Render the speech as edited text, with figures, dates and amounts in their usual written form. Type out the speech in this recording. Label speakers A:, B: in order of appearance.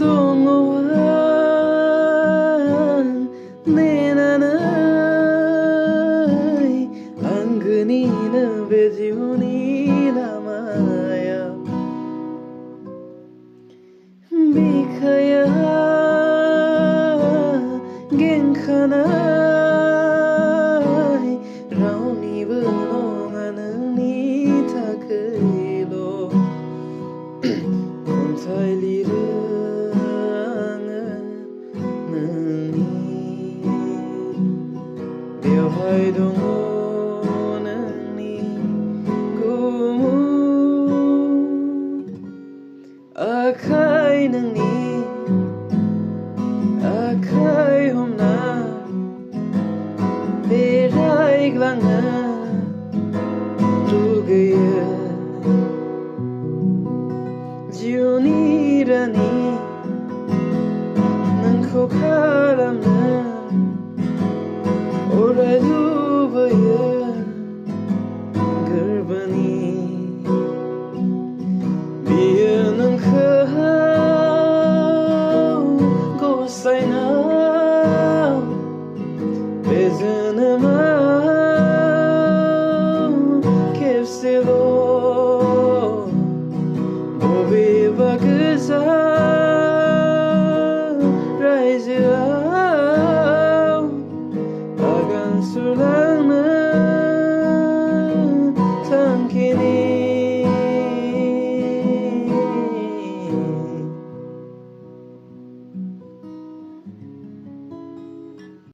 A: dong awang nenanai angni na bejiuni lamaya bikhaya genkanai raunibo nonga nोंनि थाखैल' खन्थाइ लिरो आङो नोंनि बेवहाय दङ नोंनि गुमुर आखाइ नोंनि आखाइ हमना बेरायग्लांनो लुगैयो जिउनि रानि नोंखौ खालामनो